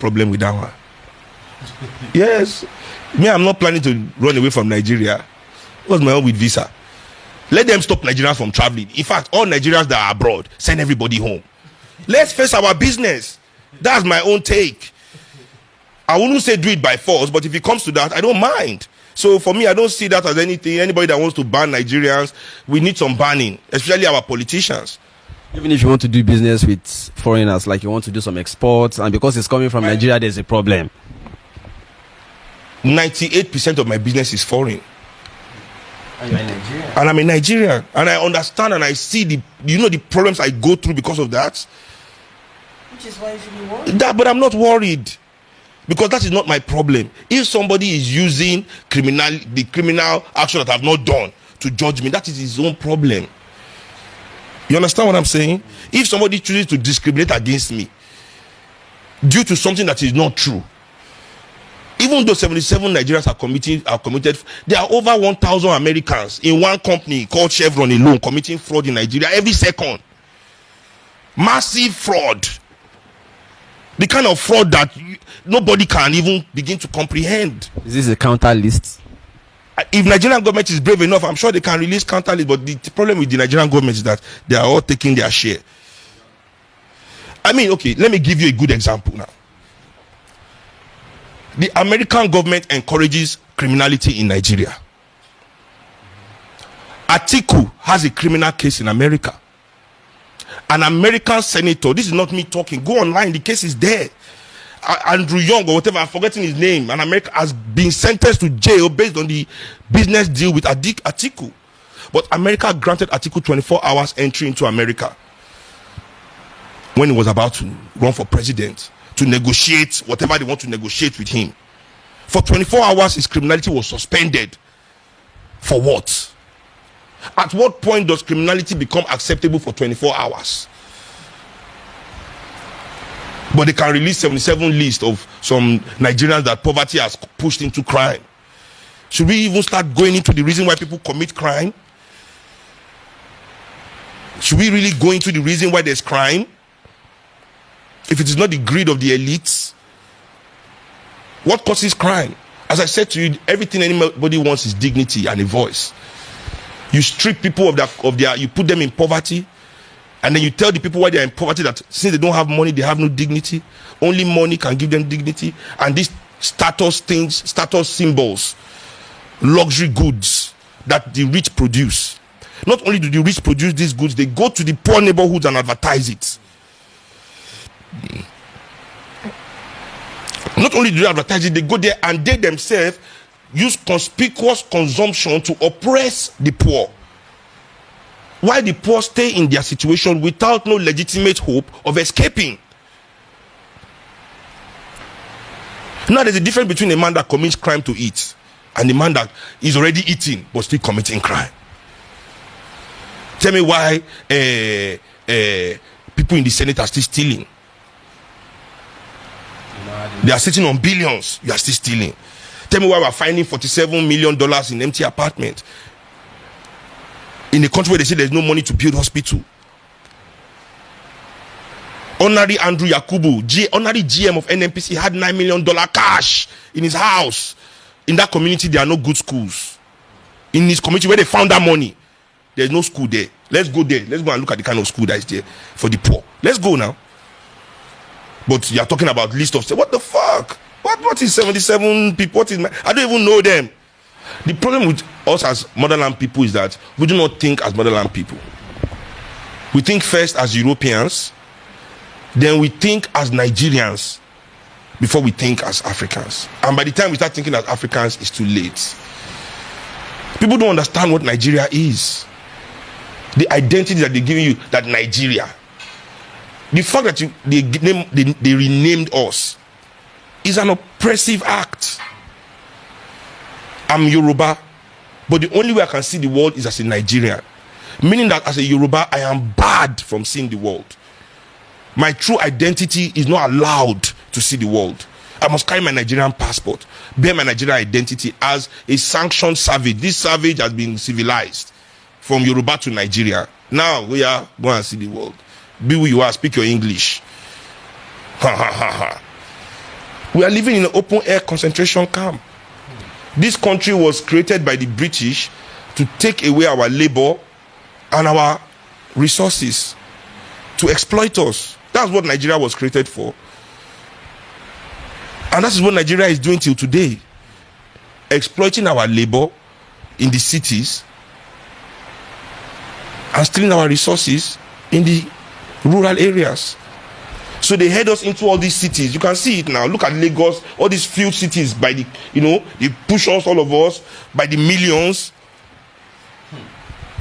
problem with that one. Yes. Me, I'm not planning to run away from Nigeria. What's my own with visa? Let them stop Nigerians from traveling. In fact, all Nigerians that are abroad, send everybody home. Let's face our business. That's my own take. I wouldn't say do it by force, but if it comes to that, I don't mind. So for me, I don't see that as anything. Anybody that wants to ban Nigerians, we need some banning, especially our politicians. Even if you want to do business with foreigners, like you want to do some exports, and because it's coming from Nigeria, there's a problem. 98% of my business is foreign. And you're in Nigeria. And I'm a Nigerian. And I understand and I see the problems I go through because of that. Which is why you should be worried. But I'm not worried. Because that is not my problem. If somebody is using the criminal action that I've not done to judge me, that is his own problem. You understand what I'm saying? If somebody chooses to discriminate against me due to something that is not true, even though 77 Nigerians are committed, there are over 1,000 Americans in one company called Chevron alone committing fraud in Nigeria every second. Massive fraud. The kind of fraud that nobody can even begin to comprehend. Is this a counter list? If Nigerian government is brave enough, I'm sure they can release counter list. But the problem with the Nigerian government is that they are all taking their share. I mean, okay, let me give you a good example now. The American government encourages criminality in Nigeria. Atiku has a criminal case in America. An American senator, this is not me talking, go online, the case is there. Andrew Young or whatever, I'm forgetting his name, an American has been sentenced to jail based on the business deal with Atiku. But America granted Atiku 24 hours entry into America when he was about to run for president to negotiate whatever they want to negotiate with him. For 24 hours, his criminality was suspended. For what? At what point does criminality become acceptable for 24 hours? But they can release 77 lists of some Nigerians that poverty has pushed into crime. Should we even start going into the reason why people commit crime? Should we really go into the reason why there's crime? If it is not the greed of the elites, what causes crime? As I said to you, everything anybody wants is dignity and a voice. You strip people of their, you put them in poverty, and then you tell the people why they're in poverty that since they don't have money, they have no dignity. Only money can give them dignity. And these status things, status symbols, luxury goods that the rich produce. Not only do the rich produce these goods, they go to the poor neighborhoods and advertise it. Not only do they advertise it, they go there and they themselves use conspicuous consumption to oppress the poor. While the poor stay in their situation without no legitimate hope of escaping. Now there's a difference between a man that commits crime to eat and the man that is already eating but still committing crime. Tell me why people in the Senate are still stealing. They are sitting on billions. You are still stealing. Tell me why we're finding $47 million in empty apartments in a country where they say there's no money to build hospital. Honorary Andrew Yakubu, honorary GM of NNPC, had $9 million cash in his house. In that community, there are no good schools. In his community where they found that money, there's no school there. Let's go there. Let's go and look at the kind of school that is there for the poor. Let's go now. But you are talking about list of, what the fuck? What is 77 people? I don't even know them. The problem with us as motherland people is that we do not think as motherland people. We think first as Europeans, then we think as Nigerians before we think as Africans. And by the time we start thinking as Africans, it's too late. People don't understand what Nigeria is. The identity that they're giving you, that Nigeria. The fact that they renamed us is an oppressive act. I'm Yoruba, but the only way I can see the world is as a Nigerian. Meaning that as a Yoruba, I am barred from seeing the world. My true identity is not allowed to see the world. I must carry my Nigerian passport, bear my Nigerian identity as a sanctioned savage. This savage has been civilized from Yoruba to Nigeria. Now we are going to see the world. Be who you are, speak your English. Ha ha ha ha. We are living in an open air concentration camp. This country was created by the British to take away our labor and our resources, to exploit us. That's what Nigeria was created for. And that is what Nigeria is doing till today. Exploiting our labor in the cities and stealing our resources in the rural areas. So they head us into all these cities. You can see it now. Look at Lagos, all these few cities by the, they push us, all of us, by the millions,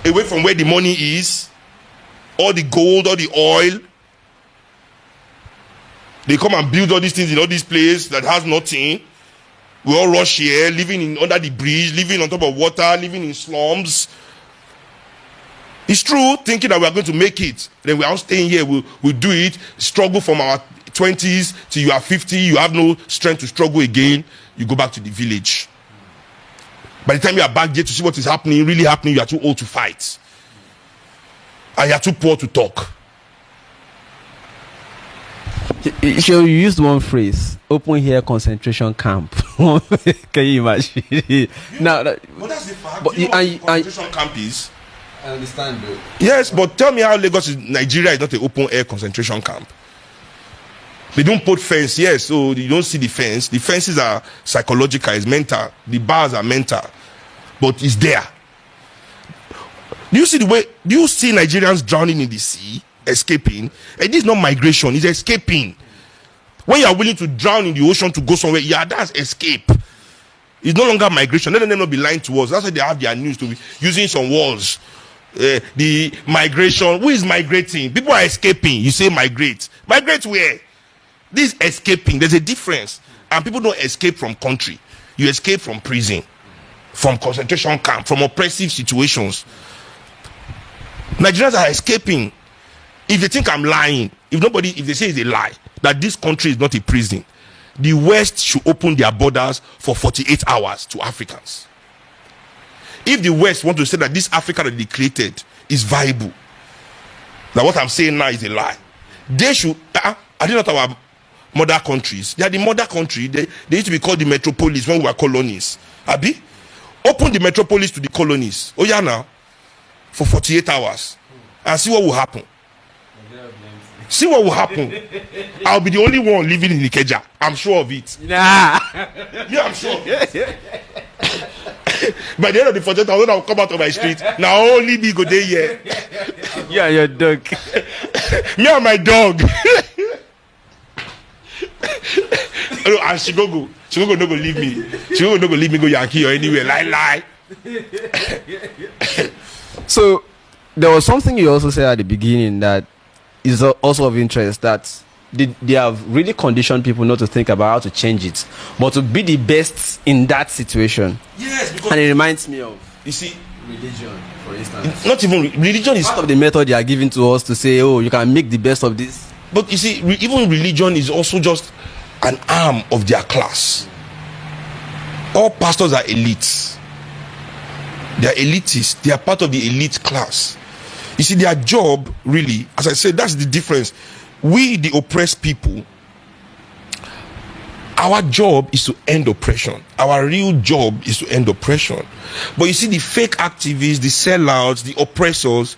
away from where the money is, all the gold, all the oil. They come and build all these things in all these places that has nothing. We all rush here, living under the bridge, living on top of water, living in slums. It's true, thinking that we are going to make it. Then we are all staying here, we'll do it, struggle from our 20s till you are 50, you have no strength to struggle again, you go back to the village. By the time you are back here to see what is happening, really happening, you are too old to fight. And you are too poor to talk. You used one phrase, open air concentration camp. Can you imagine? Now, but that's the fact. But you know what concentration camp is? I understand, though. Yes, but tell me how Lagos, Nigeria is not an open air concentration camp. They don't put fence, yes, so you don't see the fence. The fences are psychological, it's mental. The bars are mental, but it's there. Do you see Nigerians drowning in the sea, escaping? And this is not migration, it's escaping. When you are willing to drown in the ocean to go somewhere, yeah, that's escape. It's no longer migration. Let them not be lying to us. That's why they have their news to be using some words. The migration. Who is migrating? People are escaping. You say migrate. Migrate where? This escaping. There's a difference. And people don't escape from country. You escape from prison, from concentration camp, from oppressive situations. Nigerians are escaping. If they think I'm lying, if they say it's a lie, that this country is not a prison, the West should open their borders for 48 hours to Africans. If the West want to say that this Africa that they created is viable, that what I'm saying now is a lie, they should, are they not our mother countries? They are the mother country. They used to be called the metropolis when we were colonies. Abi? Open the metropolis to the colonies. Oh yeah, now. For 48 hours. And see what will happen. See what will happen. I'll be the only one living in Ikeja. I'm sure of it. Nah. Yeah, I'm sure of it. By the end of the 48 hours, I'll come out of my street. Now only me go there here. Yeah, your dog. Me and my dog. And she go no go leave me. She go no go leave me go Yankee or anywhere. Lie. So there was something you also said at the beginning that is also of interest, that they have really conditioned people not to think about how to change it, but to be the best in that situation. Yes, because and it reminds me of, you see, religion, for instance. Not even religion is part of the method they are giving to us to say, oh, you can make the best of this. But you see, even religion is also just an arm of their class. All pastors are elites. They are elitists. They are part of the elite class. You see, their job, really, as I said, that's the difference. We, the oppressed people, our job is to end oppression. Our real job is to end oppression. But you see, the fake activists, the sellouts, the oppressors,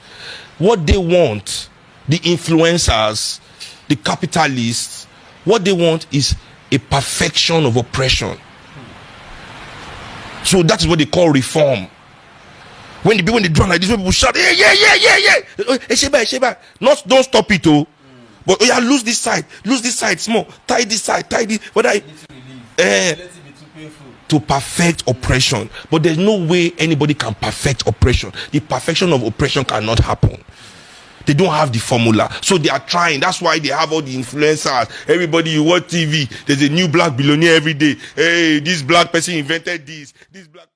what they want, the influencers, the capitalists, what they want is a perfection of oppression. So that is what they call reform. When they draw like this, people shout, yeah. Sheba. Don't stop it, oh. But oh yeah, lose this side small, tie this side, But let it be too painful. To perfect oppression. But there's no way anybody can perfect oppression. The perfection of oppression cannot happen. They don't have the formula, so they are trying. That's why they have all the influencers. Everybody, you watch TV, there's a new black billionaire every day. Hey, this black person invented this black